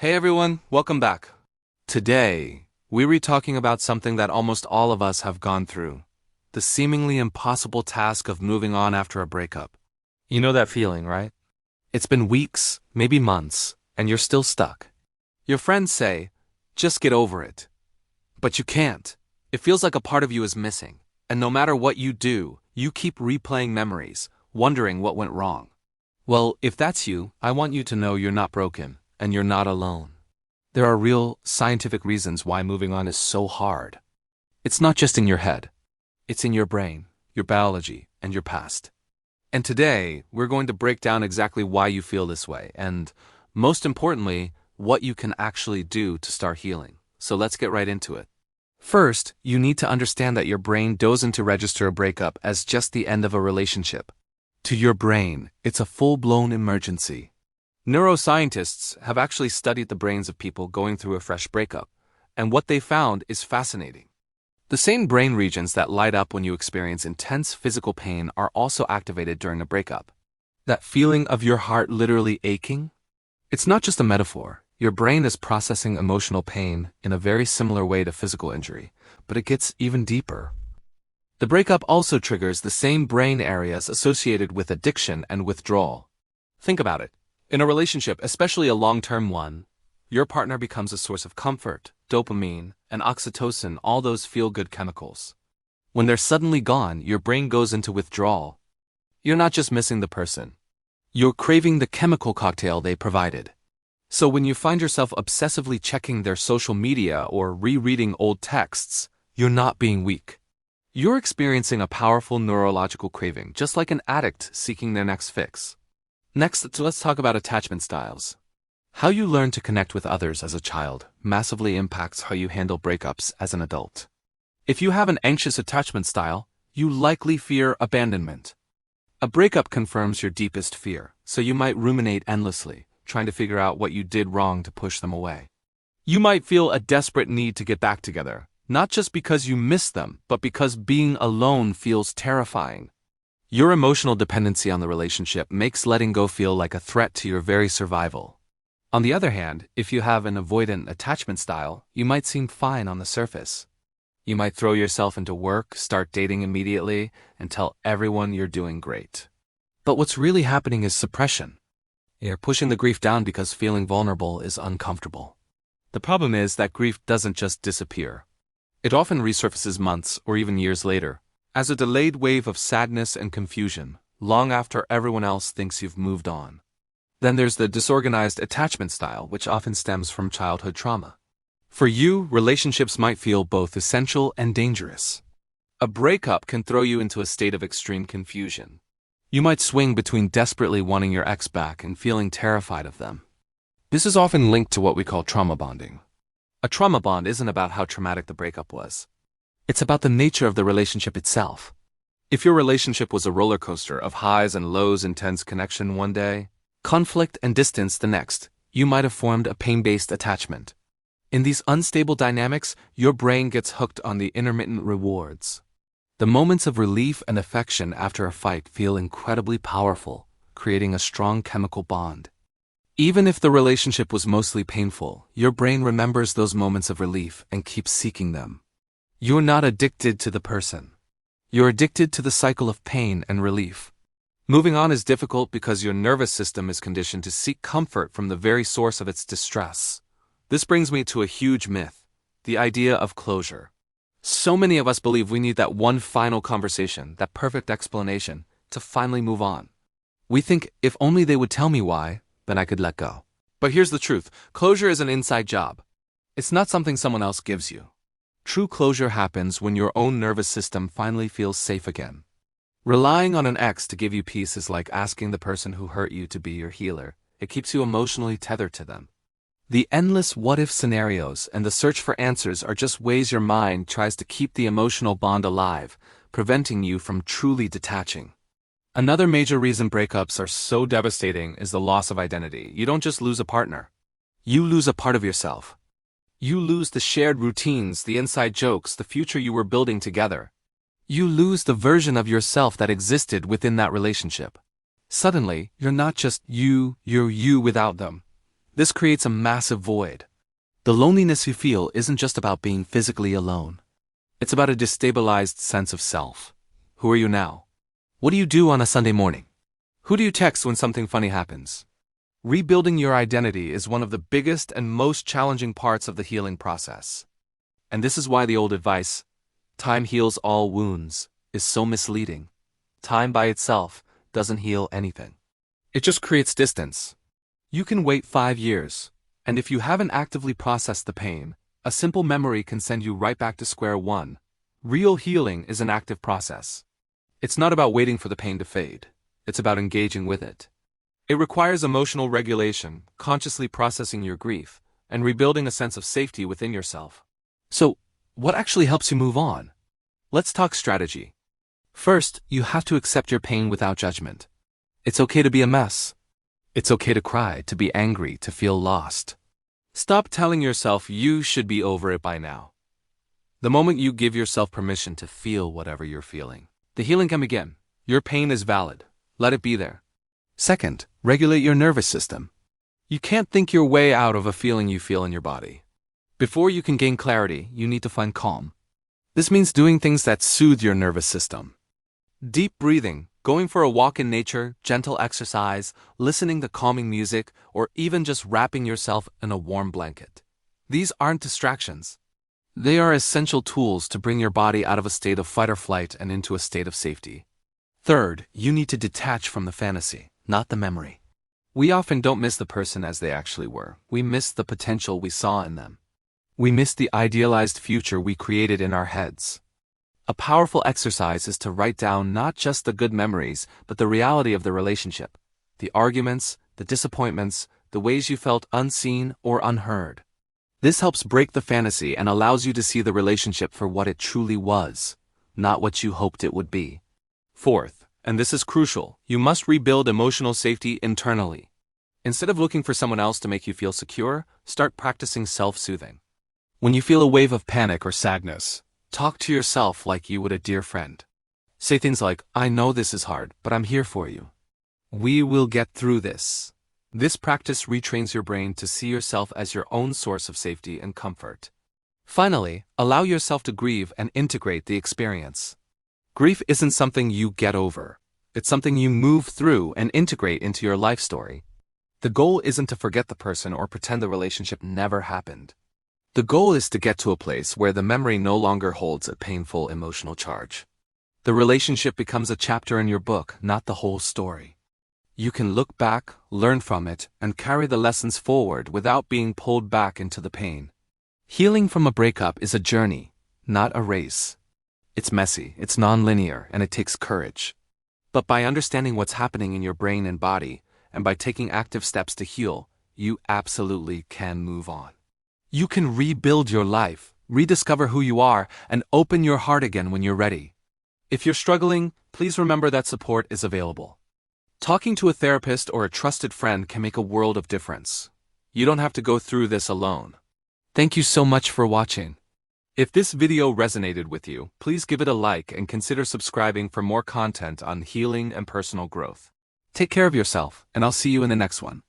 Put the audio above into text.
Hey everyone, welcome back. Today, we're talking about something that almost all of us have gone through. The seemingly impossible task of moving on after a breakup. You know that feeling, right? It's been weeks, maybe months, and you're still stuck. Your friends say, just get over it. But you can't. It feels like a part of you is missing. And no matter what you do, you keep replaying memories, wondering what went wrong. Well, if that's you, I want you to know you're not broken. And you're not alone. There are real scientific reasons why moving on is so hard. It's not just in your head. It's in your brain, your biology, and your past. And today, we're going to break down exactly why you feel this way, and most importantly, what you can actually do to start healing. So let's get right into it. First, you need to understand that your brain doesn't register a breakup as just the end of a relationship. To your brain, it's a full-blown emergency. Neuroscientists have actually studied the brains of people going through a fresh breakup, and what they found is fascinating. The same brain regions that light up when you experience intense physical pain are also activated during a breakup. That feeling of your heart literally aching? It's not just a metaphor. Your brain is processing emotional pain in a very similar way to physical injury, but it gets even deeper. The breakup also triggers the same brain areas associated with addiction and withdrawal. Think about it. In a relationship, especially a long-term one, your partner becomes a source of comfort, dopamine, and oxytocin, all those feel-good chemicals. When they're suddenly gone, your brain goes into withdrawal. You're not just missing the person. You're craving the chemical cocktail they provided. So when you find yourself obsessively checking their social media or rereading old texts, you're not being weak. You're experiencing a powerful neurological craving, just like an addict seeking their next fix. Next, let's talk about attachment styles. How you learn to connect with others as a child massively impacts how you handle breakups as an adult. If you have an anxious attachment style, you likely fear abandonment. A breakup confirms your deepest fear, so you might ruminate endlessly, trying to figure out what you did wrong to push them away. You might feel a desperate need to get back together, not just because you miss them, but because being alone feels terrifying. Your emotional dependency on the relationship makes letting go feel like a threat to your very survival. On the other hand, if you have an avoidant attachment style, you might seem fine on the surface. You might throw yourself into work, start dating immediately, and tell everyone you're doing great. But what's really happening is suppression. You're pushing the grief down because feeling vulnerable is uncomfortable. The problem is that grief doesn't just disappear. It often resurfaces months or even years later, as a delayed wave of sadness and confusion, long after everyone else thinks you've moved on. Then there's the disorganized attachment style, which often stems from childhood trauma. For you, relationships might feel both essential and dangerous. A breakup can throw you into a state of extreme confusion. You might swing between desperately wanting your ex back and feeling terrified of them. This is often linked to what we call trauma bonding. A trauma bond isn't about how traumatic the breakup was. It's about the nature of the relationship itself. If your relationship was a roller coaster of highs and lows, intense connection one day, conflict and distance the next, you might have formed a pain-based attachment. In these unstable dynamics, your brain gets hooked on the intermittent rewards. The moments of relief and affection after a fight feel incredibly powerful, creating a strong chemical bond. Even if the relationship was mostly painful, your brain remembers those moments of relief and keeps seeking them. You're not addicted to the person. You're addicted to the cycle of pain and relief. Moving on is difficult because your nervous system is conditioned to seek comfort from the very source of its distress. This brings me to a huge myth, the idea of closure. So many of us believe we need that one final conversation, that perfect explanation, to finally move on. We think if only they would tell me why, then I could let go. But here's the truth, closure is an inside job. It's not something someone else gives you. True closure happens when your own nervous system finally feels safe again. Relying on an ex to give you peace is like asking the person who hurt you to be your healer. It keeps you emotionally tethered to them. The endless what-if scenarios and the search for answers are just ways your mind tries to keep the emotional bond alive, preventing you from truly detaching. Another major reason breakups are so devastating is the loss of identity. You don't just lose a partner. You lose a part of yourself. You lose the shared routines, the inside jokes, the future you were building together. You lose the version of yourself that existed within that relationship. Suddenly, you're not just you're you without them. This creates a massive void. The loneliness you feel isn't just about being physically alone. It's about a destabilized sense of self. Who are you now? What do you do on a Sunday morning? Who do you text when something funny happens? Rebuilding your identity is one of the biggest and most challenging parts of the healing process. And this is why the old advice, "Time heals all wounds," is so misleading. Time by itself doesn't heal anything. It just creates distance. You can wait 5 years, and if you haven't actively processed the pain, a simple memory can send you right back to square one. Real healing is an active process. It's not about waiting for the pain to fade. It's about engaging with it. It requires emotional regulation, consciously processing your grief, and rebuilding a sense of safety within yourself. So, what actually helps you move on? Let's talk strategy. First, you have to accept your pain without judgment. It's okay to be a mess. It's okay to cry, to be angry, to feel lost. Stop telling yourself you should be over it by now. The moment you give yourself permission to feel whatever you're feeling, the healing can begin. Your pain is valid. Let it be there. Second, regulate your nervous system. You can't think your way out of a feeling you feel in your body. Before you can gain clarity, you need to find calm. This means doing things that soothe your nervous system. Deep breathing, going for a walk in nature, gentle exercise, listening to calming music, or even just wrapping yourself in a warm blanket. These aren't distractions. They are essential tools to bring your body out of a state of fight or flight and into a state of safety. Third, you need to detach from the fantasy, not the memory. We often don't miss the person as they actually were. We miss the potential we saw in them. We miss the idealized future we created in our heads. A powerful exercise is to write down not just the good memories, but the reality of the relationship, the arguments, the disappointments, the ways you felt unseen or unheard. This helps break the fantasy and allows you to see the relationship for what it truly was, not what you hoped it would be. Fourth, and this is crucial, you must rebuild emotional safety internally. Instead of looking for someone else to make you feel secure, start practicing self-soothing. When you feel a wave of panic or sadness, talk to yourself like you would a dear friend. Say things like, "I know this is hard, but I'm here for you. We will get through this." This practice retrains your brain to see yourself as your own source of safety and comfort. Finally, allow yourself to grieve and integrate the experience. Grief isn't something you get over. It's something you move through and integrate into your life story. The goal isn't to forget the person or pretend the relationship never happened. The goal is to get to a place where the memory no longer holds a painful emotional charge. The relationship becomes a chapter in your book, not the whole story. You can look back, learn from it, and carry the lessons forward without being pulled back into the pain. Healing from a breakup is a journey, not a race. It's messy, it's non-linear, and it takes courage. But by understanding what's happening in your brain and body, and by taking active steps to heal, you absolutely can move on. You can rebuild your life, rediscover who you are, and open your heart again when you're ready. If you're struggling, please remember that support is available. Talking to a therapist or a trusted friend can make a world of difference. You don't have to go through this alone. Thank you so much for watching. If this video resonated with you, please give it a like and consider subscribing for more content on healing and personal growth. Take care of yourself, and I'll see you in the next one.